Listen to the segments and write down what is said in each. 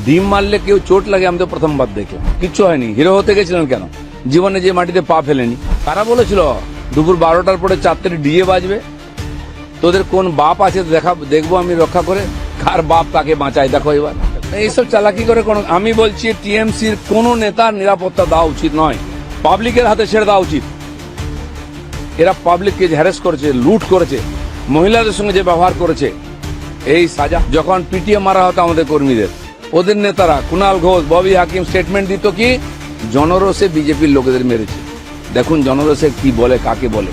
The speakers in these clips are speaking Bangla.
ডিম মারলে কেউ চোট লাগে আমি তো প্রথমবার দেখলাম। কিচ্ছু হয়নি, হিরো হতে গেছিলেন কেন? জীবনে যে মাটিতে পা ফেলেনি। কারা বলেছিল দুপুর 12টার পরে 4টে ডিজে বাজবে? তোদের কোন বাপ আছে দেখবো আমি রক্ষা করে, কার বাপ কাকে বাঁচায় দেখো এবার। এইসব চালাকি করে কোন, আমি বলছি টিএমসির কোন নেতার নিরাপত্তা দেওয়া উচিত নয়, পাবলিকের হাতে ছেড়ে দেওয়া উচিত। এরা পাবলিককে হ্যারেস করেছে, লুট করেছে, মহিলাদের সঙ্গে যে ব্যবহার করেছে, এই সাজা। যখন পিটিয়ে মারা হতো আমাদের কর্মীদের, ওদের নেতারা কুণাল ঘোষ, ববি হাকিম স্টেটমেন্ট দিত কি জনরোষে বিজেপির লোকেদের মেরেছে। দেখুন জনরোষে কি বলে, কাকে বলে।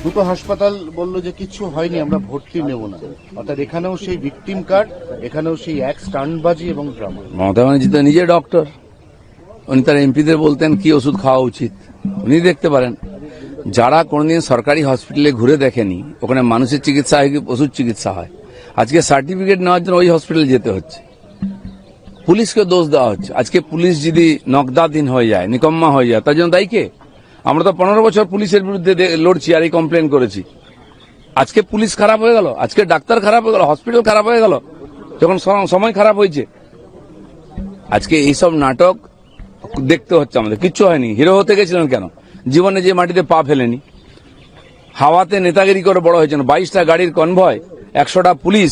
দুটো হাসপাতাল বললো যে কিছু হয়নি, আমরা ভর্তি নেব না। অর্থাৎ এখানেও সেই ভিকটিম কার্ড, এখানেও সেই এক স্টান্টবাজি এবং ড্রামা। মমতা ব্যানার্জি তো নিজে ডক্টর, উনি তার এমপিদের বলতেন কি ওষুধ খাওয়া উচিত, উনি দেখতে পারেন। যারা কোনদিন সরকারি হসপিটালে ঘুরে দেখেনি, ওখানে মানুষের চিকিৎসা হয় কি ওষুধ চিকিৎসা হয়, আজকে সার্টিফিকেট নেওয়ার জন্য ওই হসপিটালে যেতে হচ্ছে। পুলিশকে দোষ দেওয়া হচ্ছে। আজকে পুলিশ যদি নগদাধীন হয়ে যায়, নিকম্মা হয়ে যায়, তার জন্য দায়ী কে? আমরা তো 15 বছর পুলিশের বিরুদ্ধে লড়ছি আর এই কমপ্লেন করেছি। আজকে পুলিশ খারাপ হয়ে গেল, আজকে ডাক্তার খারাপ হয়ে গেল, হসপিটাল খারাপ হয়ে গেল, যখন সময় খারাপ হয়েছে। আজকে এইসব নাটক দেখতে হচ্ছে আমাদের। কিচ্ছু হয়নি, হিরো হতে গেছিলেন কেন? জীবনে যে মাটিতে পা ফেলেনি, হাওয়াতে নেতাগিরি করে বড় হয়েছেন। 22টা গাড়ির কনভয়, 100টা পুলিশ,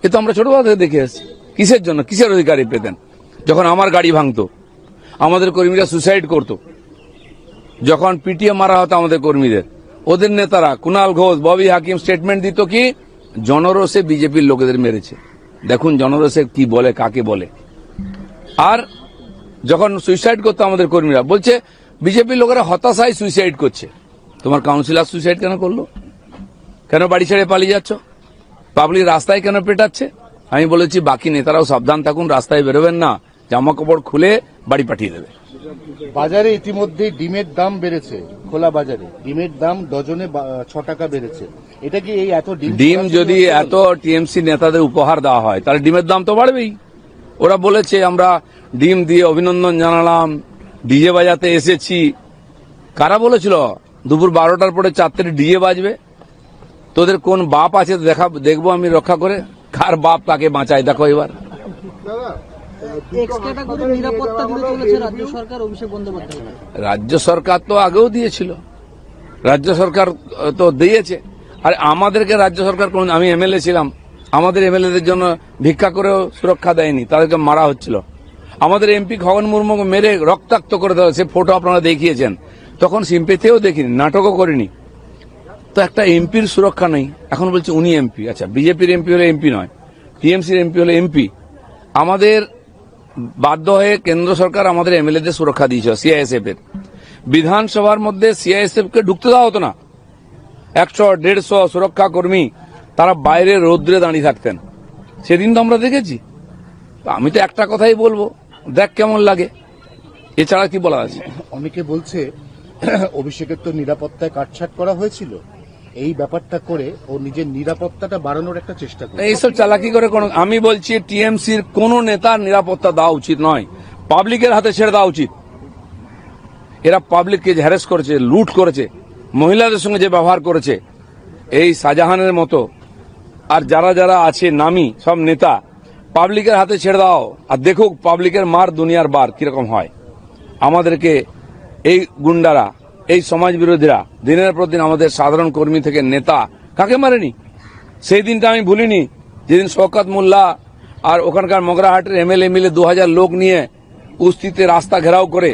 এ তো আমরা ছোটবেলা থেকে দেখে এসেছি। কিসের জন্য, কিসের অধিকারী পেতেন? যখন আমার গাড়ি ভাঙতো, আমাদের কর্মীরা সুসাইড করত, যখন পিটিয়ে মারা হতো আমাদের কর্মীদের, ওদের নেতারা কুণাল ঘোষ, ববি হাকিম স্টেটমেন্ট দিত কি জনরোষে বিজেপির লোকেদের মেরেছে। দেখুন জনরোষে কি বলে, কাকে বলে। আর যখন সুইসাইড করতো আমাদের কর্মীরা, বলছে বিজেপির লোকেরা হতাশায় সুইসাইড করছে। তোমার কাউন্সিলর সুইসাইড কেন করলো? কেন বাড়ি ছেড়ে পালিয়ে যাচ্ছ? পাবলিক রাস্তায় কেন পেটাচ্ছে? আমি বলেছি বাকি নেতারাও সাবধান থাকুন, রাস্তায় বেরোবেন না, জামা কাপড় খুলে বাড়ি পাঠিয়ে দেবে। বাজারে ইতিমধ্যেই ডিমের দাম বেড়েছে, খোলা বাজারে ডিমের দাম ডজনে 6 টাকা বেড়েছে। এটা কি এই এত ডিম যদি এত টিএমসি নেতাদের উপহার দেওয়া হয়, তাহলে ডিমের দাম তো বাড়বেই। ওরা বলেছে আমরা ডিম দিয়ে অভিনন্দন জানালাম, ডিজে বাজাতে এসেছি। কারা বলেছিল দুপুর 12টার পরে 4টে ডিজে বাজবে? তোদের কোন বাপ আছে দেখবো আমি রক্ষা করে, কার বাপ কাকে বাঁচায় দেখো এবার। রাজ্য সরকার তো আগেও দিয়েছিল, রাজ্য সরকার তো দিয়েছে। আর আমাদেরকে রাজ্য সরকার কোন, আমি এমএলএ ছিলাম, আমাদের এমএলএদের জন্য ভিক্ষা করেও সুরক্ষা দেয়নি, তাদেরকে মারা হচ্ছিল। আমাদের এমপি খগন মুর্মুকে মেরে রক্তাক্ত করে দেওয়া, সে ফটো আপনারা দেখিয়েছেন। তখন সিম্পেথিও দেখিনি, নাটকও করিনি। তো একটা এমপির সুরক্ষা নেই, এখন বলছে উনি এমপি। আচ্ছা, বিজেপির এমপি হলে এমপি নয়, টিএমসির এমপি হলে এমপি। আমাদের বাধ্য হয়ে কেন্দ্র সরকার আমাদের এমএলএদের সুরক্ষা দিয়েছিল সিআইএসএফ এর। বিধানসভার মধ্যে সিআইএসএফ কে ঢুকতে দেওয়া হতো না। 100-150 সুরক্ষা কর্মী তারা বাইরে রৌদ্রে দাঁড়িয়ে থাকতেন। সেদিন তো আমরা দেখেছি। আমি তো একটা কথাই বলবো, দেখ কেমন লাগে, এছাড়া কি বলা আছে? অনেকে বলছে অভিষেকের তো নিরাপত্তায় কাটছাট করা হয়েছিল, এই ব্যাপারটা করে ও নিজের নিরাপত্তাটা বাড়ানোর একটা চেষ্টা করে। এইসব চালাকি করে কোন, আমি বলছি টিএমসির কোন নেতার নিরাপত্তা দেওয়া উচিত নয়, পাবলিকের হাতে ছেড়ে দেওয়া উচিত। এরা পাবলিককে হ্যারেস করেছে, লুট করেছে, মহিলাদের সঙ্গে যে ব্যবহার করেছে, এই শাহজাহানের মতো আর যারা যারা আছে নামি সব নেতা, পাবলিকের হাতে ছেড়ে দাও। আর দেখুক পাবলিকের মার দুনিয়ার বার কিরকম হয়। আমাদেরকে এই গুন্ডারা, এই সমাজ বিরোধীরা দিনের পর দিন আমাদের সাধারণ কর্মী থেকে নেতা কাকে মারেনি? সেই দিনটা আমি ভুলিনি, যেদিন শওকত মোল্লা আর ওখানকার মগরাহাটের এমএলএ মিলে 2000 লোক নিয়ে উস্তিতে রাস্তা ঘেরাও করে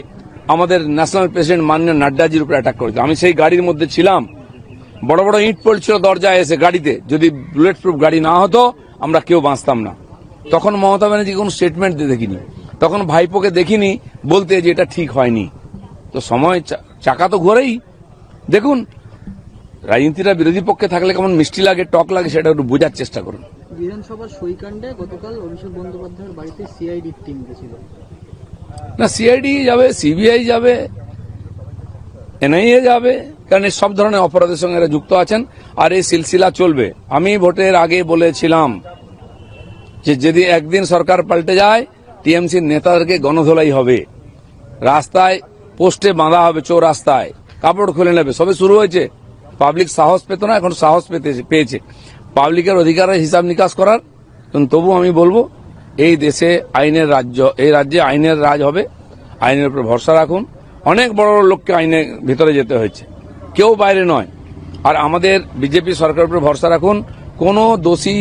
আমাদের ন্যাশনাল প্রেসিডেন্ট মাননীয় নাড্ডাজির উপর অ্যাটাক করেছে। আমি সেই গাড়ির মধ্যে ছিলাম, বড় বড় ইট পড়ছিল দরজায় এসে গাড়িতে। যদি বুলেট প্রুফ গাড়ি না হতো আমরা কেউ বাঁচতাম না। তখন মমতা ব্যানার্জি কোনো স্টেটমেন্ট দেখিনি, তখন ভাইপোকে দেখিনি বলতে যে এটা ঠিক হয়নি। তো সময় চাকা তো ঘোরেই। দেখুন রাজনীতিটা বিরোধী পক্ষে থাকলে কেমন মিষ্টি লাগে, টক লাগে, সেটা একটু বোঝার চেষ্টা করুন। বিধানসভার সইকাণ্ডে গতকাল অভিষেক বন্দ্যোপাধ্যায়ের বাড়িতে সিআইডি টিম গেছিল। না, সিআইডি যাবে, সিবিআই যাবে, এনআইএ যাবে, কারণ এই সব ধরনের অপরাধের সঙ্গে এরা যুক্ত আছেন। আর এই সিলসিলা চলবে। আমি ভোটের আগে বলেছিলাম যে যদি একদিন সরকার পাল্টে যায়, টিএমসির নেতাদেরকে গণধোলাই হবে, রাস্তায় পোস্টে বাঁধা হবে, চৌরাস্তায় কাপড় খুলে নেবে। সবে শুরু হয়েছে, পাবলিক সাহস পেত না, এখন সাহস পেয়েছে। পাবলিকের অধিকারের হিসাব নিকাশ করার। তবু আমি বলবো এই দেশে আইনের রাজ্য, এই রাজ্যে আইনের রাজ হবে। আইনের উপর ভরসা রাখুন। অনেক বড় বড় লোককে আইনের ভিতরে যেতে হয়েছে, কেউ বাইরে নয়। আর আমাদের বিজেপি সরকারের উপর ভরসা রাখুন, কোনো দোষী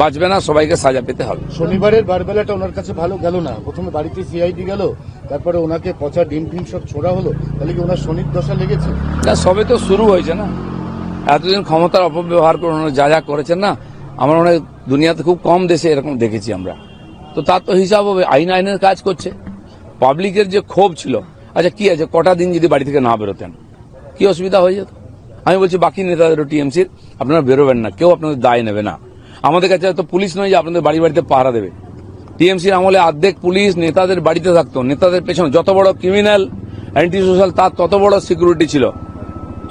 বাঁচবে না, সবাইকে সাজা পেতে হবে। শনিবারের বারবেলাটা ওনার কাছে ভালো গেল না। প্রথমে বাড়িতে সিআইডি গেল, তারপরে ওনাকে পচা ডিম ফিম সব ছোড়া হলো। তাহলে কি ওনার শনির দশা লেগেছে? না, সবে তো শুরু হয়েছে না। এতদিন ক্ষমতার অপব্যবহার করে ওনারা যা যা করেছেন না, আমরা অনেক দুনিয়াতে খুব কম দেশে এরকম দেখেছি আমরা। তো তার তো হিসাব হবে, আইনের কাজ করছে। পাবলিকের যে ক্ষোভ ছিল, আচ্ছা কি আছে, কটা দিন যদি বাড়ি থেকে না বেরোতেন কি অসুবিধা হয়ে যেত? আমি বলছি বাকি নেতাদেরও টিএমসির, আপনারা বেরোবেন না, কেউ আপনাদের দায় নেবে না। আমাদের কাছে তো পুলিশ নয় যে আপনাদের বাড়ি বাড়িতে পাহারা দেবে। টিএমসির আমলে অর্ধেক পুলিশ নেতাদের বাড়িতে থাকতো, নেতাদের পেছনে যত বড় ক্রিমিনাল অ্যান্টি সোশ্যাল তার তত বড় সিকিউরিটি ছিল।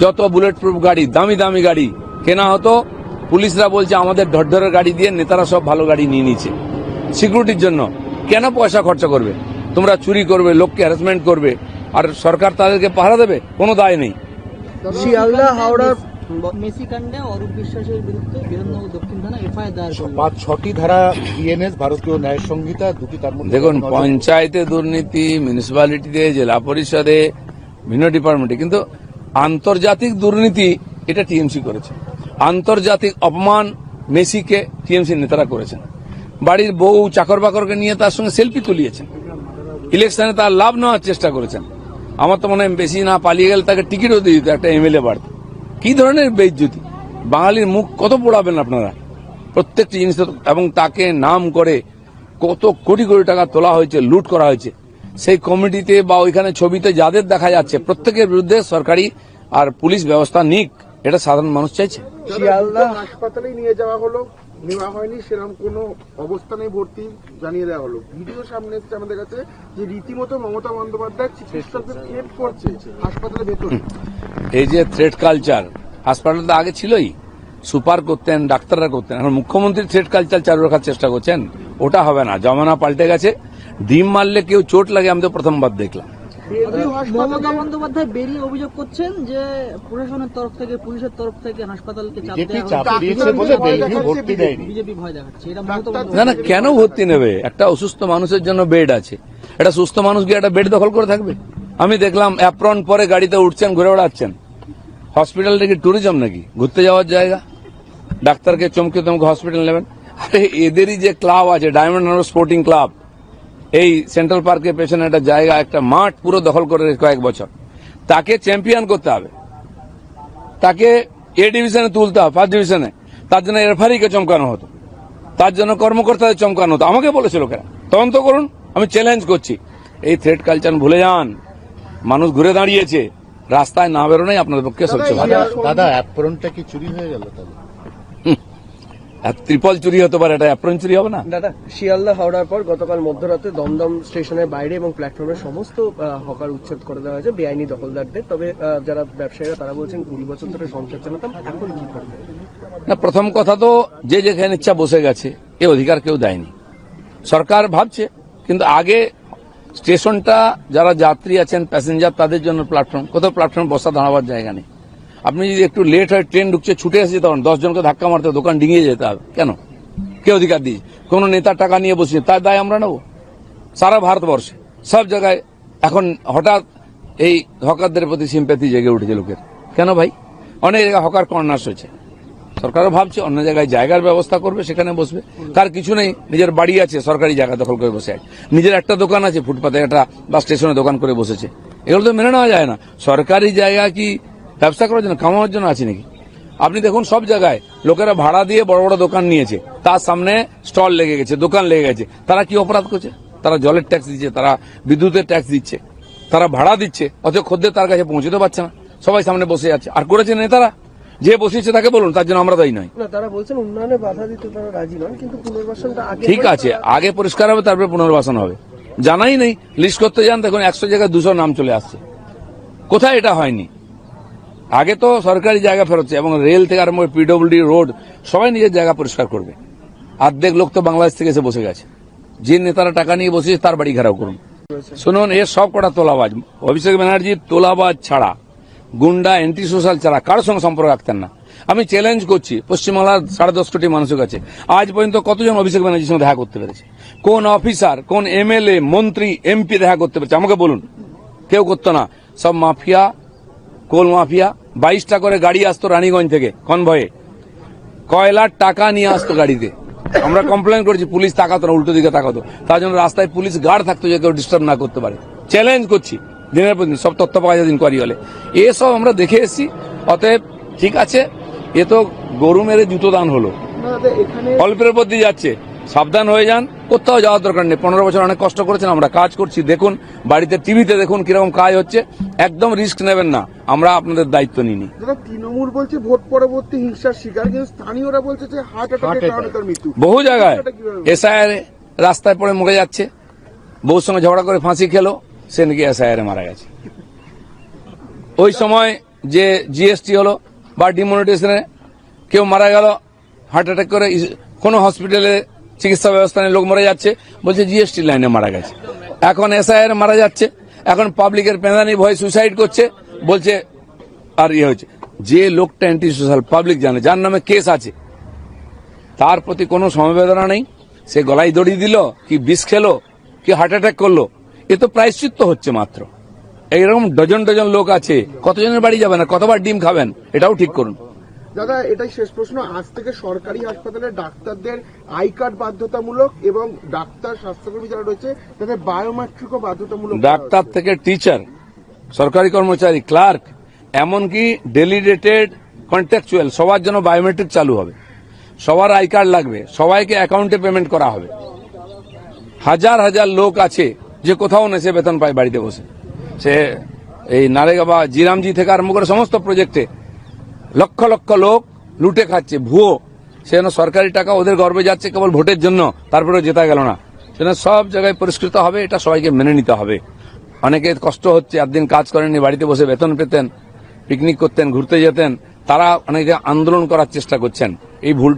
যত বুলেট প্রুফ গাড়ি, দামি দামি গাড়ি কেনা হতো, পুলিশরা বলছে আমাদের ঢরঢরের গাড়ি দিয়ে নেতারা সব ভালো গাড়ি নিয়ে নিচ্ছে সিকিউরিটির জন্য। কেন পয়সা খরচা করবে? তোমরা চুরি করবে, লোককে হ্যারাসমেন্ট করবে, আর সরকার তাদেরকে পাহারা দেবে? কোনো দায় নেই। শিয়ালদা হাওড়ার মেসি কাণ্ডে অরূপ বিশ্বাসের বিরুদ্ধে বিধাননগর দক্ষিণ থানা এফআইআর দায়ের করল। 5-6টি ধারা বিএনএস, ভারতীয় ন্যায় সংহিতা, দুটি তার মধ্যে। দেখুন, পঞ্চায়েতে দুর্নীতি, মিউনিসিপ্যালিটিতে, জেলা পরিষদে, বিভিন্ন ডিপার্টমেন্টে, কিন্তু আন্তর্জাতিক দুর্নীতি এটা টিএমসি করেছে। আন্তর্জাতিক অপমান মেসিকে টিএমসি নেতারা করেছেন। বাড়ির বউ চাকর বাকরকে নিয়ে তার সঙ্গে সেলফি তুলিয়েছেন। ইলেকশনে তার লাভ নেওয়ার চেষ্টা করেছেন। আমার তো মনে হয় বেশি না পালিয়ে গেলে তাকে টিকিটও দিয়ে দিত, একটা এমএলএ বাড়ত। কি ধরনের বেইজ্জতি! বাঙালির মুখ কত পোড়াবেন আপনারা প্রত্যেকটি জিনিস। এবং তাকে নাম করে কত কোটি কোটি টাকা তোলা হয়েছে, লুট করা হয়েছে। সেই কমিটিতে বা ওইখানে ছবিতে যাদের দেখা যাচ্ছে, প্রত্যেকের বিরুদ্ধে সরকারি আর পুলিশ ব্যবস্থা নিক, এটা সাধারণ মানুষ চাইছে। শিয়ালদা হাসপাতালে নিয়ে যাওয়া হলো, নেওয়া হয়নি, সেরকম কোনো অবস্থানে ভর্তি জানিয়ে দেওয়া হলো। ভিডিও সামনে এসেছে আমাদের কাছে যে রীতিমতো মমতা বন্দ্যোপাধ্যায় চিকিৎসকদের থ্রেট করছে হাসপাতালের ভেতরে। এই যে থ্রেট কালচার হাসপাতালে তো আগে ছিলই, সুপার করতেন, ডাক্তাররা করতেন। এখন মুখ্যমন্ত্রী থ্রেট কালচার চালু রাখার চেষ্টা করছেন, ওটা হবে না। জমানা পাল্টে গেছে। ডিম মারলে কেউ চোট লাগে আমি তো প্রথমবার দেখলাম। মমতা বন্দ্যোপাধ্যায় বেরিয়ে অভিযোগ করছেন যে প্রশাসনের তরফ থেকে, পুলিশের তরফ থেকে হাসপাতালকে চাপ বিজেপি দেওয়া চাপ হচ্ছে, দিয়েছে বলে বেলভিউ ভর্তি দেয়নি। বিজেপি ভয় দেখাচ্ছে। এটা মমতা না বন্দ্যোপাধ্যায় না, কেন ভর্তি নেবে? একটা অসুস্থ মানুষের জন্য বেড আছে। একটা সুস্থ মানুষ গিয়ে একটা বেড দখল করে থাকবে? আমি দেখলাম অ্যাপ্রন পরে গাড়িতে উঠছেন, ঘুরে বেড়াচ্ছেন। হসপিটালটা কি ট্যুরিজম নাকি, ঘুরতে যাওয়ার জায়গা? ডাক্তারকে চমকে চমকে হসপিটাল নেবেন? আরে এদেরই যে ক্লাব আছে, ডায়মন্ড হারবার স্পোর্টিং ক্লাব, এই সেন্ট্রাল পার্কের পেছনে একটা জায়গা, একটা মাঠ পুরো দখল করে কয়েক বছর। তাকে চ্যাম্পিয়ন করতে হবে, তাকে এ ডিভিশনে তুলতে হবে, ফার্স্ট ডিভিশনে। তার জন্য রেফারিকে চমকানো হতো, তার জন্য কর্মকর্তাদের চমকানো হতো। আমাকে বলেছিল কেন তদন্ত করুন, আমি চ্যালেঞ্জ করছি। এই থ্রেট কালচার ভুলে যান। মানুষ ঘুরে দাঁড়িয়েছে, রাস্তায় না বেরোনোই আপনাদের পক্ষে সবচেয়ে ভালো। দাদা অ্যাপ্রনটা কি চুরি হয়ে গেল তাহলে? ত্রিপল চুরি হতে পারে, এটা অ্যাপ্রন চুরি হবে না? দাদা, শিয়ালদা হাওড়ার পর গতকাল মধ্যরাতে দমদম স্টেশনের বাইরে এবং প্ল্যাটফর্মের সমস্ত হকার উচ্ছেদ করে দেওয়া হয়েছে বেআইনি দখলদারদের। তবে যারা ব্যবসায়ীরা তারা বলছেন 20 বছর ধরে সংসার চালাতাম, এখন কি করবে? না, প্রথম কথা তো যে যেখানে ইচ্ছা বসে গেছে, এ অধিকার কেউ দেয়নি। সরকার ভাবছে, কিন্তু আগে স্টেশনটা যারা যাত্রী আছেন, প্যাসেঞ্জার, তাদের জন্য প্ল্যাটফর্ম। কোথাও প্ল্যাটফর্ম বসা দাঁড়াবার জায়গা নেই। আপনি যদি একটু লেট হয়, ট্রেন ঢুকছে, ছুটে এসে তখন 10 জনকে ধাক্কা মারতে, দোকান ডিঙিয়ে যেতে হবে কেন? কে অধিকার দিয়েছে? কোন নেতা টাকা নিয়ে বসে, তার দায় আমরা নেব? সারা ভারতবর্ষে সব জায়গায় এখন হঠাৎ এই হকারদের প্রতি সিম্প্যাথি জেগে উঠেছে লোকের। কেন ভাই? অনেক জায়গায় হকার কর্নার্স হয়েছে। সরকারও ভাবছে অন্য জায়গায় জায়গার ব্যবস্থা করবে, সেখানে বসবে। তার কিছু নেই, নিজের বাড়ি আছে, সরকারি জায়গা দখল করে বসে আছে। নিজের একটা দোকান আছে, ফুটপাতে একটা বা স্টেশনে দোকান করে বসেছে। এগুলো তো মেনে নেওয়া যায় না। সরকারি জায়গা কি ব্যবসা করার জন্য, কামানোর জন্য আছে নাকি? আপনি দেখুন সব জায়গায় লোকেরা ভাড়া দিয়ে বড় বড় দোকান নিয়েছে, তার সামনে স্টল লেগে গেছে, দোকান লেগে গেছে। তারা কি অপরাধ করছে? তারা জলের ট্যাক্স দিচ্ছে, তারা বিদ্যুতের ট্যাক্স দিচ্ছে, তারা ভাড়া দিচ্ছে, অথচ খদ্দের তার কাছে পৌঁছতে পারছে না, সবাই সামনে বসে আছে। আর করেছে নেতারা, যে বসিয়েছে তাকে বলুন, তার জন্য আমরা দায়ী নয়। না, তারা বলছেন উন্নয়নে বাধা দিতে তারা রাজি নন, কিন্তু পুনর্বাসনটা আগে। ঠিক আছে, আগে পরিষ্কার হবে, তারপরে পুনর্বাসন হবে। জানাই নেই, লিস্ট করতে যান, দেখুন 100 জায়গায় 200 নাম চলে আসছে। কোথায় এটা হয়নি? আগে তো সরকারি জায়গা ফেরোচ্ছে, এবং রেল থেকে আরম্ভ করে পিডব্লিউডি, রোড, সবাই নিজের জায়গা পরিষ্কার করবে। অর্ধেক লোক তো বাংলাদেশ থেকে এসে বসে গেছে। যে নেতারা টাকা নিয়ে বসেছে তার বাড়ি ঘেরাও করুন। শুনুন, এর সব কটা তোলাবাজ। অভিষেক ব্যানার্জি তোলাবাজ ছাড়া, গুন্ডা, অ্যান্টি সোশ্যাল ছাড়া কারোর সঙ্গে সম্পর্ক রাখতেন না। আমি চ্যালেঞ্জ করছি পশ্চিমবাংলার 10.5 কোটি মানুষের কাছে, আজ পর্যন্ত কতজন অভিষেক ব্যানার্জির সঙ্গে দেখা করতে পেরেছে? কোন অফিসার, কোন এমএলএ, মন্ত্রী, এমপি দেখা করতে পারছে? আমাকে বলুন। কেউ করতো না। সব মাফিয়া, কোল মাফিয়া। 22টা করে গাড়ি আসতো রানীগঞ্জ থেকে কনভয়ে, কয়লার টাকা নিয়ে আসতো গাড়িতে। আমরা কমপ্লেন করেছি, পুলিশ তাকাতো না, উল্টো দিকে তাকাতো। তার জন্য রাস্তায় পুলিশ গার্ড থাকতো যে কেউ ডিস্টার্ব না করতে পারে। চ্যালেঞ্জ করছি দিনের পর দিন, সব তথ্য পাওয়া যায় ইনকোয়ারি হলে। এসব আমরা দেখে এসেছি। অতএব ঠিক আছে, এ তো গরু মেরে জুতো দান হলো, এখানে অল্পের উপর দিয়ে যাচ্ছে। সাবধান হয়ে যান, কোথাও যাওয়ার দরকার নেই। 15 বছর অনেক কষ্ট করেছেন, আমরা কাজ করছি। দেখুন বাড়িতে, টিভিতে দেখুন কিরকম কাজ হচ্ছে। একদম রিস্ক নেবেন না, আমরা আপনাদের দায়িত্ব নিইনি। যারা তৃণমূল বলছে ভোট পরবর্তী হিংসার শিকার, কিন্তু স্থানীয়রা বলছে যে হার্ট অ্যাটাকের কারণে তার মৃত্যু। বহু জায়গায় এটা কিভাবে? এসআইআর রাস্তায় পড়ে মরে যাচ্ছে। বউর সঙ্গে ঝগড়া করে ফাঁসি খেলো, সে নাকি এসআইআর মারা গেছে। ওই সময় যে জিএসটি হলো বা ডিমনিটাইজেশনে কেউ মারা গেল হার্ট অ্যাটাক করে, কোন হসপিটালে চিকিৎসা ব্যবস্থা নেই, লোক মরে যাচ্ছে, বলছে জিএসটি লাইনে মারা গেছে। এখন এসআইআর মারা যাচ্ছে। এখন পাবলিকের পেঁদানি ভয় সুসাইড করছে, বলছে আর ইয়ে হচ্ছে। যে লোকটা অ্যান্টি সোশ্যাল, পাবলিক জানে, যার নামে কেস আছে, তার প্রতি কোনো সমবেদনা নেই। সে গলায় দড়ি দিল, কি বিষ খেলো, কি হার্ট অ্যাটাক করলো, এ তো প্রায়শ্চিত্ত হচ্ছে মাত্র। এইরকম ডজন ডজন লোক আছে, কতজনের বাড়ি যাবেন আর কতবার ডিম খাবেন, এটাও ঠিক করুন। দাদা এটাই শেষ প্রশ্ন, আজ থেকে সরকারি হাসপাতালে ডাক্তারদের আই কার্ড বাধ্যতামূলক এবং ডাক্তার স্বাস্থ্যকর্মী যারা রয়েছে তাদের বায়োমেট্রিকও বাধ্যতামূলক করা ডাক্তার হচ্ছে। থেকে টিচার, সরকারি কর্মচারী, ক্লার্ক, এমনকি ডেলিগেটেড, কন্ট্রাকচুয়াল, সবার জন্য বায়োমেট্রিক চালু হবে। সবার আই কার্ড লাগবে, সবাইকে অ্যাকাউন্টে পেমেন্ট করা হবে। হাজার হাজার লোক আছে যে কোথাও নেছে বেতন পায় বাড়িতে বসে। সে এই নারেগা বা জিরামজি থেকে আরম্ভ করে সমস্ত প্রজেক্টে লক্ষ লক্ষ লোক লুটে খাচ্ছে, ভুয়ো। সেজন্য সরকারি টাকা ওদের গর্বে যাচ্ছে কেবল ভোটের জন্য, তারপরে জেতা গেল না। সেজন্য সব জায়গায় পরিষ্কৃত হবে, এটা সবাইকে মেনে নিতে হবে। অনেকে কষ্ট হচ্ছে, একদিন কাজ করেননি, বাড়িতে বসে বেতন পেতেন, পিকনিক করতেন, ঘুরতে যেতেন, তারা অনেকে আন্দোলন করার চেষ্টা করছেন। এই ভুল